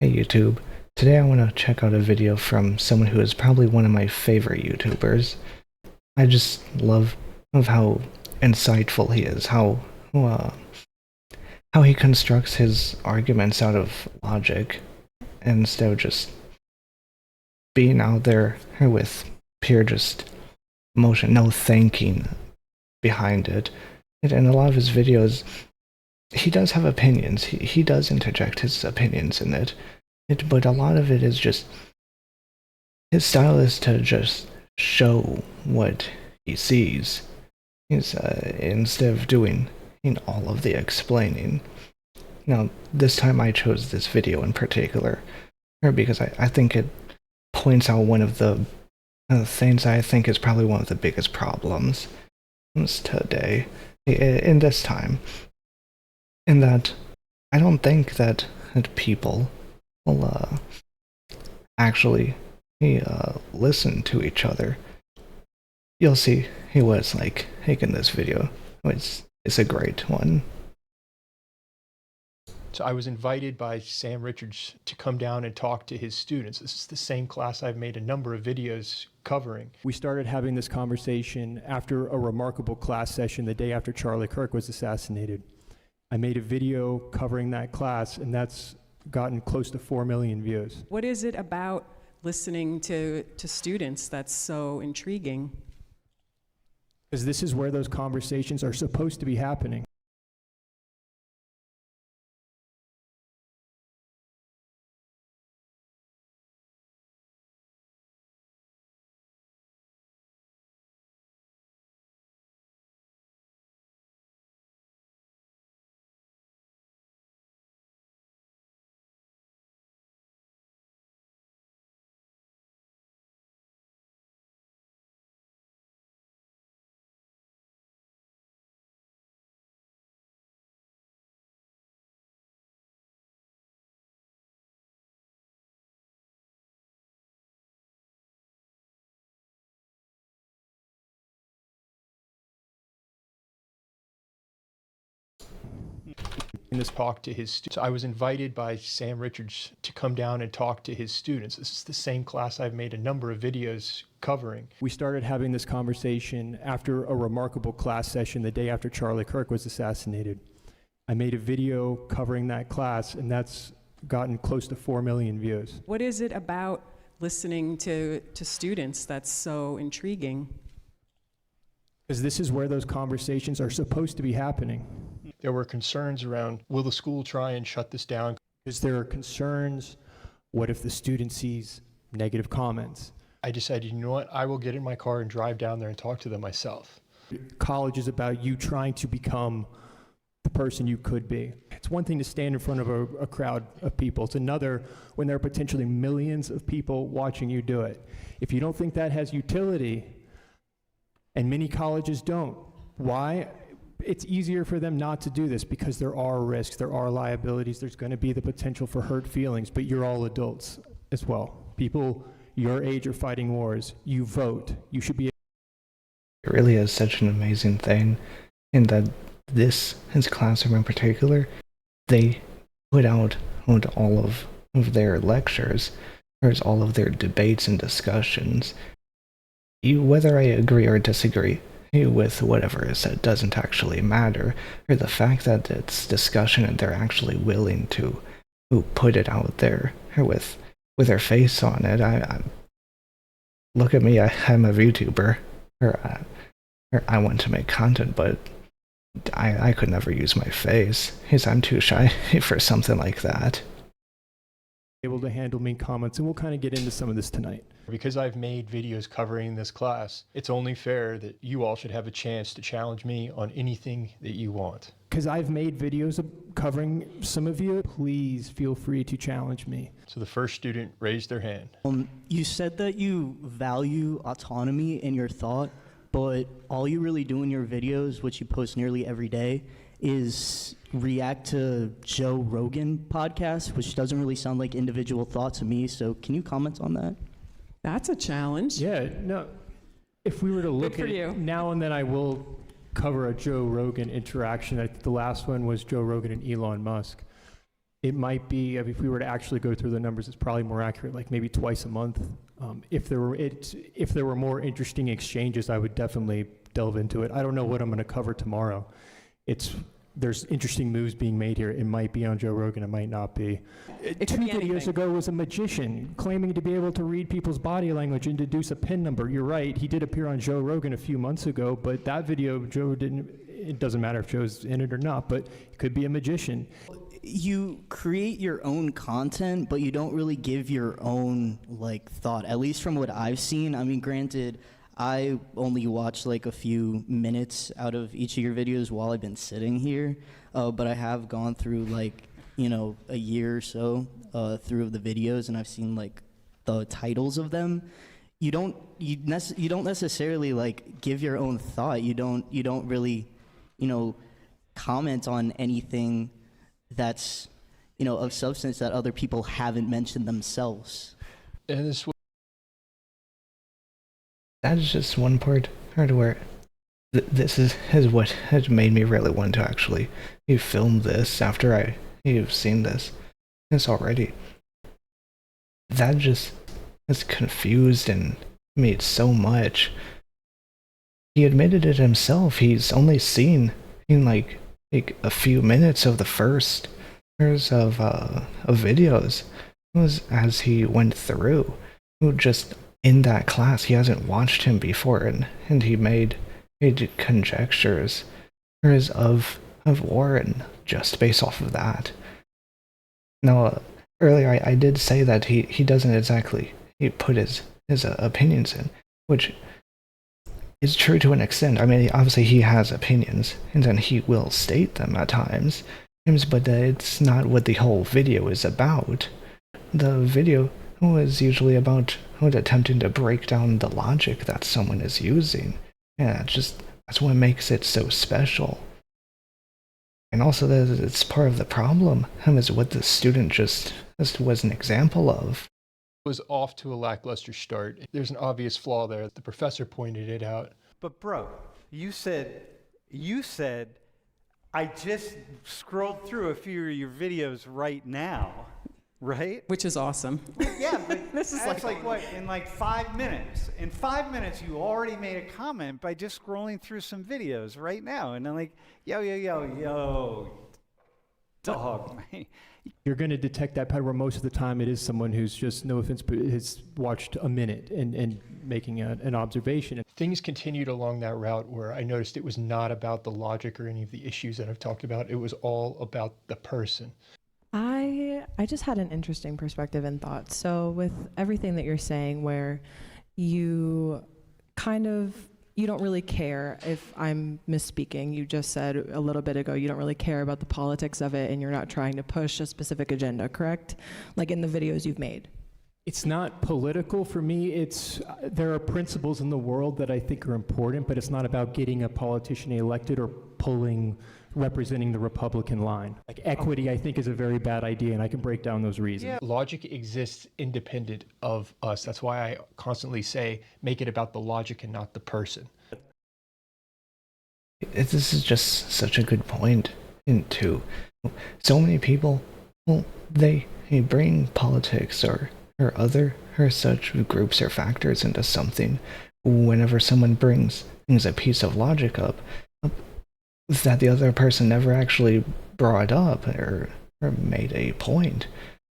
Hey YouTube, today I want to check out a video from someone who is probably one of my favorite YouTubers. I just love how insightful he is, uh, how he constructs his arguments out of logic instead of just being out there with pure just emotion, no thinking behind it. And in a lot of his videos, he does have opinions. He does interject his opinions in it. But a lot of it is just his style is to just show what he sees. Instead of doing all of the explaining. Now, this time I chose this video in particular because I think it points out one of the things I think is probably one of the biggest problems today, in this time, in that I don't think that people will actually listen to each other. You'll see what it's like in this video. It's a great one. So I was invited by Sam Richards to come down and talk to his students. This is the same class I've made a number of videos covering. We started having this conversation after a remarkable class session the day after Charlie Kirk was assassinated. I made a video covering that class, and that's gotten close to 4 million views. What is it about listening to students that's so intriguing? Because this is where those conversations are supposed to be happening. In this talk to his students. So I was invited by Sam Richards to come down and talk to his students. This is the same class I've made a number of videos covering. We started having this conversation after a remarkable class session the day after Charlie Kirk was assassinated. I made a video covering that class, and that's gotten close to 4 million views. What is it about listening to students that's so intriguing? Because this is where those conversations are supposed to be happening. There were concerns around, will the school try and shut this down? Because there are concerns, what if the student sees negative comments? I decided, you know what, I will get in my car and drive down there and talk to them myself. College is about you trying to become the person you could be. It's one thing to stand in front of a crowd of people. It's another when there are potentially millions of people watching you do it. If you don't think that has utility, and many colleges don't, why? It's easier for them not to do this because there are risks, there are liabilities, there's going to be the potential for hurt feelings, but you're all adults as well. People your age are fighting wars. You vote. You should be. It really is such an amazing thing in that his classroom in particular, they put out all of their lectures, or all of their debates and discussions. Whether I agree or disagree with whatever is said doesn't actually matter, or the fact that it's discussion and they're actually willing to put it out there with their face on it. I look at me, I'm a YouTuber, or I want to make content, but I could never use my face because I'm too shy for something like that. Able to handle mean comments, and we'll kind of get into some of this tonight. Because I've made videos covering this class, it's only fair that you all should have a chance to challenge me on anything that you want. Because I've made videos covering some of you, please feel free to challenge me. So the first student raised their hand. You said that you value autonomy in your thought, but all you really do in your videos, which you post nearly every day, is react to Joe Rogan podcasts, which doesn't really sound like individual thoughts to me. So can you comment on that? That's a challenge. Yeah, no. If we were to look at it, now and then I will cover a Joe Rogan interaction. The last one was Joe Rogan and Elon Musk. It might be, if we were to actually go through the numbers, it's probably more accurate, like maybe twice a month. If there were more interesting exchanges, I would definitely delve into it. I don't know what I'm going to cover tomorrow. There's interesting moves being made here. It might be on Joe Rogan, it might not be. It Two could be videos anything. ago was a magician claiming to be able to read people's body language and deduce a PIN number. You're right, he did appear on Joe Rogan a few months ago, but that video, it doesn't matter if Joe's in it or not, but he could be a magician. You create your own content, but you don't really give your own like thought, at least from what I've seen. I mean, granted, I only watched like a few minutes out of each of your videos while I've been sitting here, but I have gone through like, a year or so through the videos, and I've seen like the titles of them. You don't necessarily like give your own thought. You don't really, comment on anything that's, of substance that other people haven't mentioned themselves. And That is just one part where this is what has made me really want to actually film this after you've seen this already. That just has confused and made so much. He admitted it himself. He's only seen in like a few minutes of the first years of videos. It was as he went through. Just in that class, he hasn't watched him before, and he made conjectures of Warren just based off of that. Now, earlier I did say that he doesn't exactly put his opinions in, which is true to an extent. I mean, obviously he has opinions, and then he will state them at times, but it's not what the whole video is about. The video was usually about attempting to break down the logic that someone is using. And that's what makes it so special. And also that it's part of the problem, is what the student just was an example of. was off to a lackluster start. There's an obvious flaw there. The professor pointed it out. But bro, you said, I just scrolled through a few of your videos right now, right? Which is awesome. Yeah, but This is that's like- what, in like 5 minutes? In 5 minutes, you already made a comment by just scrolling through some videos right now. And I'm like, yo, dog. You're going to detect that pattern where most of the time it is someone who's just, no offense, but has watched a minute and making an observation. And things continued along that route where I noticed it was not about the logic or any of the issues that I've talked about. It was all about the person. I just had an interesting perspective and thought. So with everything that you're saying, where you don't really care if I'm misspeaking. You just said a little bit ago you don't really care about the politics of it, and you're not trying to push a specific agenda, correct? Like in the videos you've made. It's not political for me. There are principles in the world that I think are important, but it's not about getting a politician elected or representing the Republican line. Like equity, I think, is a very bad idea, and I can break down those reasons. Yeah. Logic exists independent of us. That's why I constantly say, make it about the logic and not the person. This is just such a good point. Into so many people, they bring politics or other such groups or factors into something. Whenever someone brings a piece of logic up that the other person never actually brought up or made a point.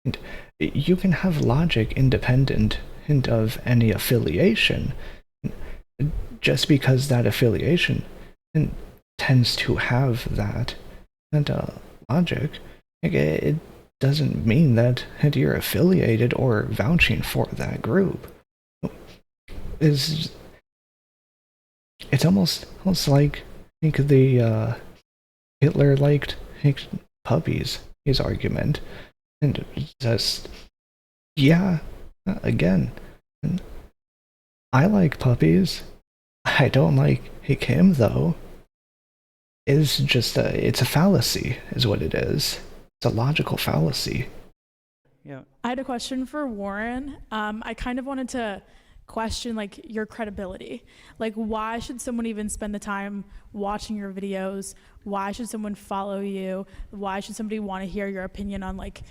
And you can have logic independent of any affiliation, just because that affiliation tends to have that logic. It doesn't mean that you're affiliated or vouching for that group. It's almost like the Hitler liked puppies, his argument, and just again, I like puppies. I don't like him though. It's just it's a fallacy, is what it is. It's a logical fallacy. Yeah. I had a question for Warren. I kind of wanted to question like your credibility. Like, why should someone even spend the time watching your videos? Why should someone follow you? Why should somebody want to hear your opinion on like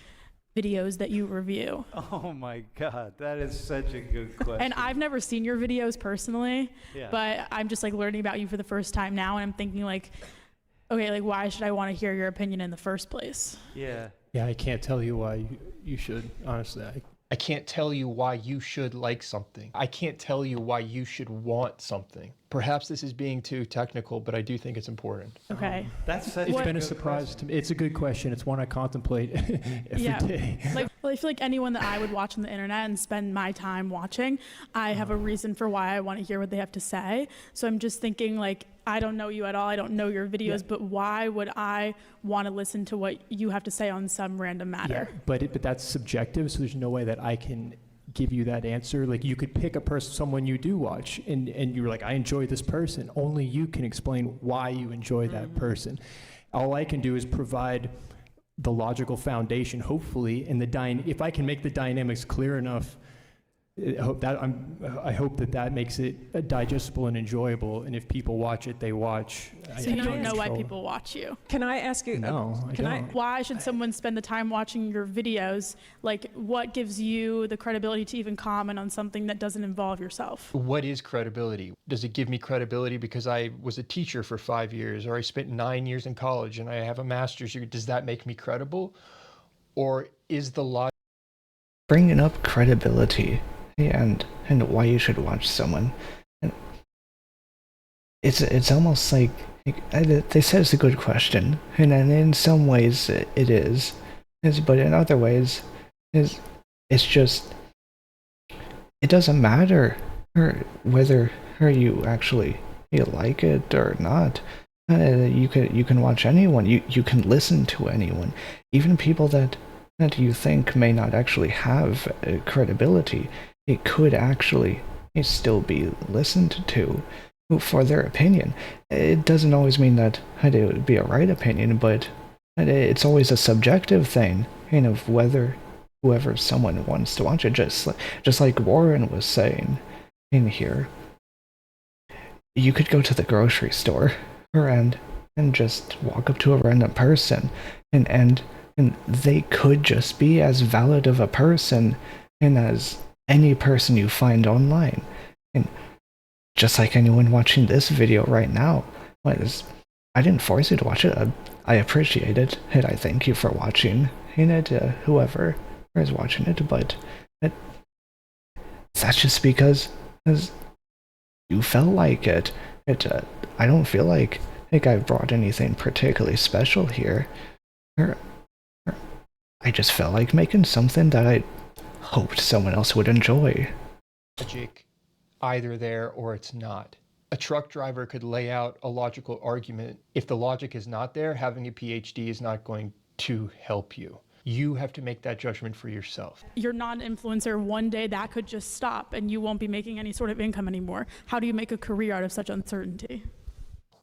videos that you review? Oh my God, that is such a good question. And I've never seen your videos personally, Yeah. but I'm just like learning about you for the first time now, and I'm thinking like, okay, like why should I want to hear your opinion in the first place? Yeah. Yeah, I can't tell you why you should, honestly. I can't tell you why you should like something. I can't tell you why you should want something. Perhaps this is being too technical, but I do think it's important. Okay. That's such It's a been a good surprise question. to me. It's a good question. It's one I contemplate every day. Like, well, I feel like anyone that I would watch on the internet and spend my time watching, I have a reason for why I want to hear what they have to say. So I'm just thinking like, I don't know you at all. I don't know your videos, but why would I want to listen to what you have to say on some random matter? Yeah, but that's subjective, so there's no way that I can give you that answer. Like you could pick a person, someone you do watch, and you're like, I enjoy this person. Only you can explain why you enjoy that person. All I can do is provide the logical foundation, hopefully, and if I can make the dynamics clear enough, I hope that makes it digestible and enjoyable. And if people watch it, they watch. So you don't know why people watch you. Can I ask you? No, I don't. Why should someone spend the time watching your videos? Like, what gives you the credibility to even comment on something that doesn't involve yourself? What is credibility? Does it give me credibility because I was a teacher for 5 years, or I spent 9 years in college and I have a master's degree? Does that make me credible? Or is the logic? Bringing up credibility and why you should watch someone. And it's almost like they said it's a good question, and in some ways it is, but in other ways it's just it doesn't matter whether you actually like it or not. You can watch anyone. You can listen to anyone, even people that you think may not actually have credibility. It could actually still be listened to for their opinion. It doesn't always mean that it would be a right opinion, but it's always a subjective thing, of whether whoever someone wants to watch it. Just like Warren was saying in here, you could go to the grocery store and just walk up to a random person, and they could just be as valid of a person and as any person you find online. And just like anyone watching this video right now, I didn't force you to watch it. I appreciate it, and I thank you for watching it, whoever is watching it, but that's just because you felt like it. I don't feel like I've brought anything particularly special here. I just felt like making something that I hoped someone else would enjoy. Logic either there or it's not. A truck driver could lay out a logical argument. If the logic is not there, having a PhD is not going to help you. You have to make that judgment for yourself. You're not an influencer. One day that could just stop and you won't be making any sort of income anymore. How do you make a career out of such uncertainty?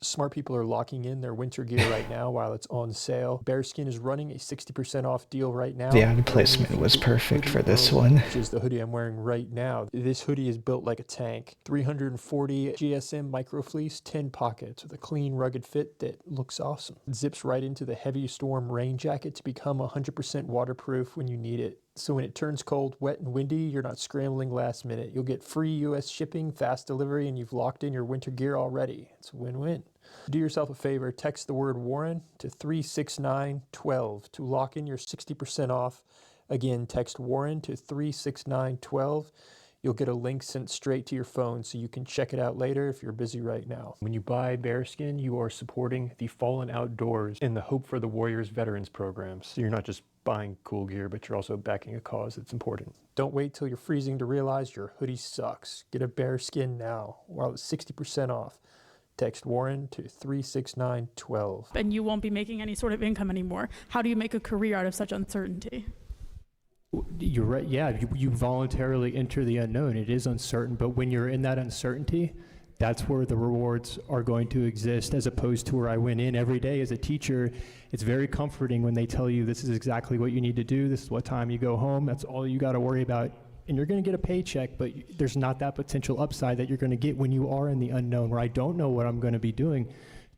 Smart people are locking in their winter gear right now while it's on sale. Bearskin is running a 60% off deal right now. The ad placement was perfect for this one. Which is the hoodie I'm wearing right now. This hoodie is built like a tank. 340 GSM microfleece, 10 pockets with a clean, rugged fit that looks awesome. It zips right into the heavy storm rain jacket to become 100% waterproof when you need it. So when it turns cold, wet, and windy, you're not scrambling last minute. You'll get free US shipping, fast delivery, and you've locked in your winter gear already. It's a win-win. Do yourself a favor, text the word Warren to 36912 to lock in your 60% off. Again, text Warren to 36912. You'll get a link sent straight to your phone so you can check it out later if you're busy right now. When you buy Bearskin, you are supporting the fallen outdoors and the Hope for the Warriors Veterans programs. So you're not just buying cool gear, but you're also backing a cause that's important. Don't wait till you're freezing to realize your hoodie sucks. Get a Bearskin now while it's 60% off. Text Warren to 36912. And you won't be making any sort of income anymore. How do you make a career out of such uncertainty? You're right. Yeah, you voluntarily enter the unknown. It is uncertain, but when you're in that uncertainty, that's where the rewards are going to exist, as opposed to where I went in every day as a teacher. It's very comforting when they tell you this is exactly what you need to do. This is what time you go home. That's all you got to worry about and you're going to get a paycheck, but there's not that potential upside that you're going to get when you are in the unknown, where I don't know what I'm going to be doing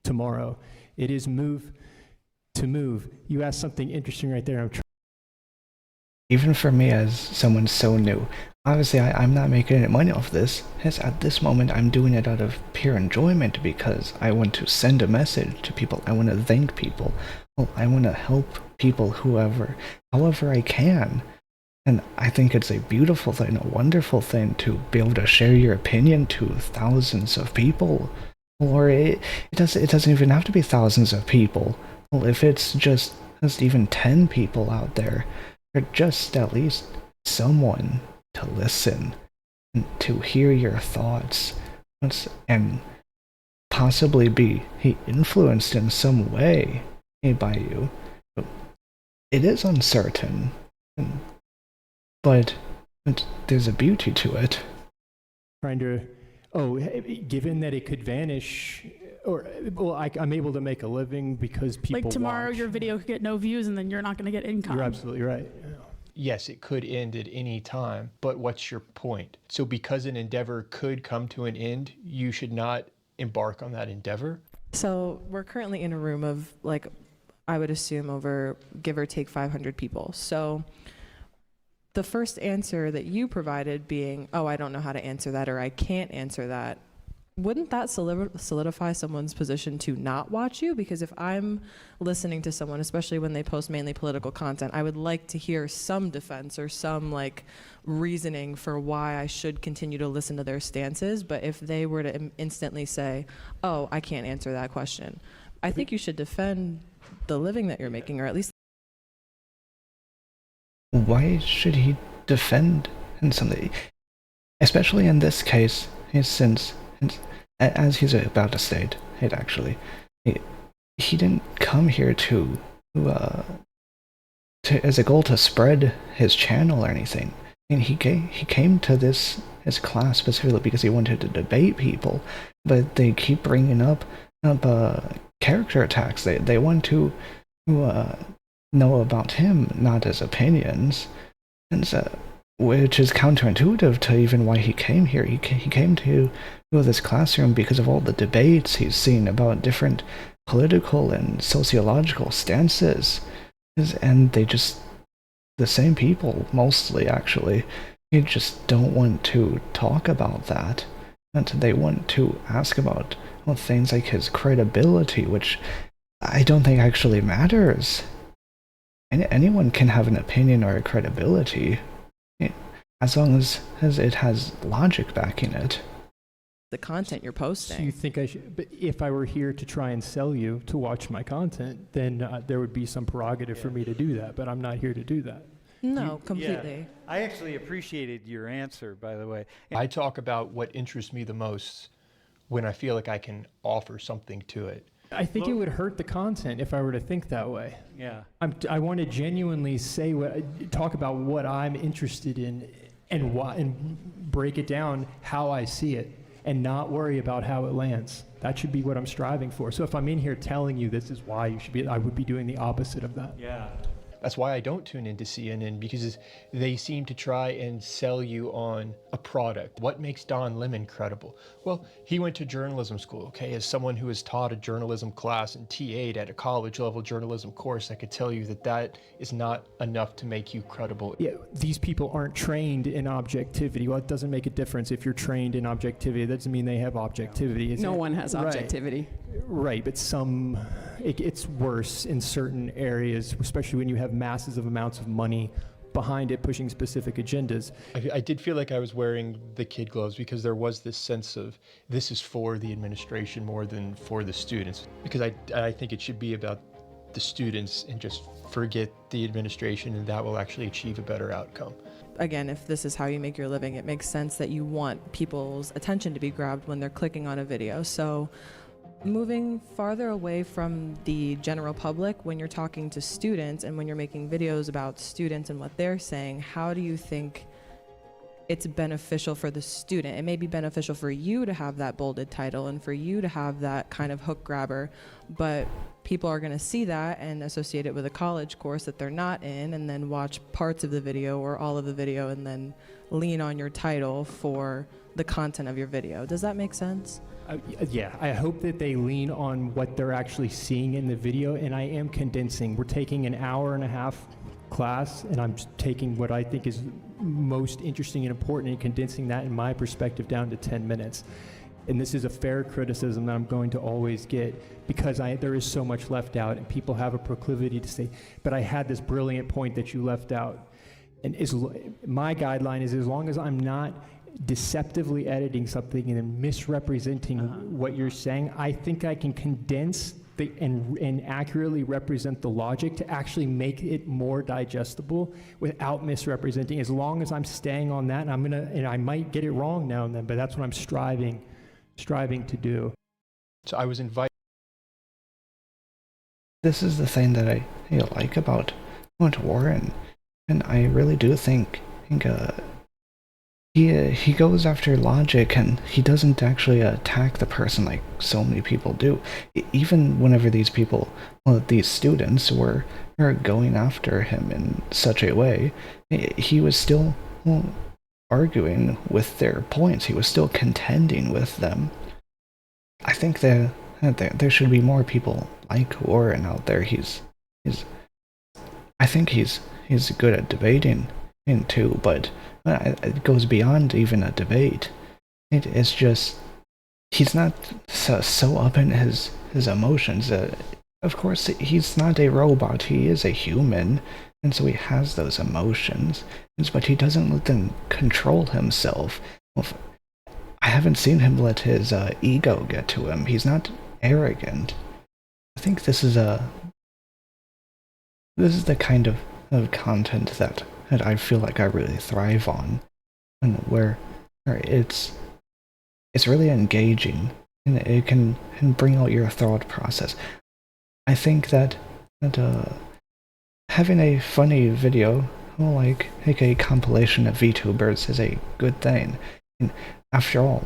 tomorrow. It is move to move. You asked something interesting right there. Even for me as someone so new, obviously I'm not making any money off this. Yes, at this moment I'm doing it out of pure enjoyment because I want to send a message to people. I want to thank people. Well, I want to help people however I can. And I think it's a beautiful thing, a wonderful thing to be able to share your opinion to thousands of people. Or it doesn't even have to be thousands of people. Well, if it's just even 10 people out there, or just at least someone to listen and to hear your thoughts and possibly be influenced in some way by you. It is uncertain, but there's a beauty to it. Trying to, given that it could vanish, I'm able to make a living because people Like tomorrow, watch. your video could get no views, and then you're not going to get income. You're absolutely right. Yes, it could end at any time, but what's your point? So because an endeavor could come to an end, you should not embark on that endeavor? So we're currently in a room of, like, I would assume over give or take 500 people. So the first answer that you provided being, oh, I don't know how to answer that, or I can't answer that, wouldn't that solidify someone's position to not watch you? Because if I'm listening to someone, especially when they post mainly political content, I would like to hear some defense or some like reasoning for why I should continue to listen to their stances. But if they were to instantly say, oh, I can't answer that question, I think you should defend the living that you're making, or at least. Why should he defend something? Especially in this case, since as he's about to state, he didn't come here to as a goal to spread his channel or anything. And he came to his class specifically because he wanted to debate people, but they keep bringing up character attacks. They want to know about him, not his opinions, and so, which is counterintuitive to even why he came here. He came to this classroom because of all the debates he's seen about different political and sociological stances, and the same people, mostly actually, you just don't want to talk about that, and they want to ask about things like his credibility, which I don't think actually matters. Anyone can have an opinion or a credibility, as long as it has logic backing it. The content you're posting. So you think I should, but if I were here to try and sell you to watch my content, then there would be some prerogative for me to do that, but I'm not here to do that. No, completely. Yeah. I actually appreciated your answer, by the way. I talk about what interests me the most when I feel like I can offer something to it. I think it would hurt the content if I were to think that way. Yeah. I want to genuinely talk about what I'm interested in and why, and break it down how I see it, and not worry about how it lands. That should be what I'm striving for. So if I'm in here telling you this is why you should be, I would be doing the opposite of that. Yeah. That's why I don't tune into CNN, because they seem to try and sell you on a product. What makes Don Lemon credible? Well, he went to journalism school, okay? As someone who has taught a journalism class and TA'd at a college level journalism course, I could tell you that that is not enough to make you credible. Yeah, these people aren't trained in objectivity. Well, it doesn't make a difference if you're trained in objectivity. That doesn't mean they have objectivity. No one has objectivity. Right, but it's worse in certain areas, especially when you have massive amounts of money behind it pushing specific agendas. I did feel like I was wearing the kid gloves because there was this sense of this is for the administration more than for the students, because I think it should be about the students and just forget the administration, and that will actually achieve a better outcome. Again, if this is how you make your living, it makes sense that you want people's attention to be grabbed when they're clicking on a video. So moving farther away from the general public, when you're talking to students and when you're making videos about students and what they're saying, how do you think it's beneficial for the student. It may be beneficial for you to have that bolded title and for you to have that kind of hook grabber, but people are going to see that and associate it with a college course that they're not in, and then watch parts of the video or all of the video and then lean on your title for the content of your video. Does that make sense? Yeah, I hope that they lean on what they're actually seeing in the video, and I am condensing. We're taking an hour and a half class, and I'm taking what I think is most interesting and important and condensing that in my perspective down to 10 minutes. And this is a fair criticism that I'm going to always get, because there is so much left out, and people have a proclivity to say, but I had this brilliant point that you left out. And my guideline is, as long as I'm not deceptively editing something and then misrepresenting what you're saying, I think I can condense and accurately represent the logic to actually make it more digestible without misrepresenting. As long as I'm staying on that, and I might get it wrong now and then, but that's what I'm striving to do. So I was invited. This is the thing that I like about Warren, and I really do think he goes after logic, and he doesn't actually attack the person like so many people do. Even whenever these students were going after him in such a way, he was still arguing with their points. He was still contending with them. I think that there should be more people like Warren out there. I think he's good at debating too, but it goes beyond even a debate. It's just he's not so up in his emotions. Of course, he's not a robot. He is a human, and so he has those emotions. But he doesn't let them control himself. I haven't seen him let his ego get to him. He's not arrogant. I think this is the kind of content that I feel like I really thrive on, and where it's really engaging, and it can bring out your thought process. I think that having a funny video, like a compilation of VTubers, is a good thing. And after all,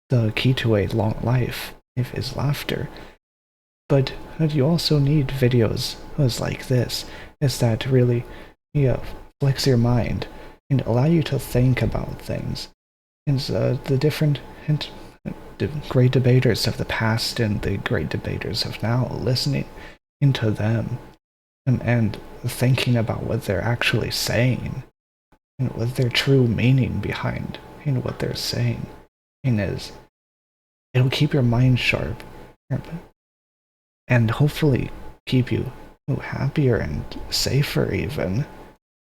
the key to a long life is laughter. But you also need videos like this, that really flex your mind and allow you to think about things. And the different the great debaters of the past and the great debaters of now, listening into them and thinking about what they're actually saying and what their true meaning behind what they're saying it'll keep your mind sharp and hopefully keep you happier and safer even.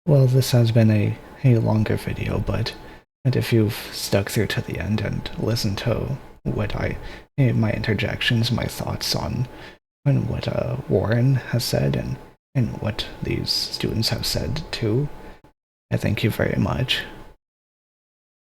Well, this has been a longer video, but if you've stuck through to the end and listened to what my interjections, my thoughts on what Warren has said and what these students have said too, I thank you very much.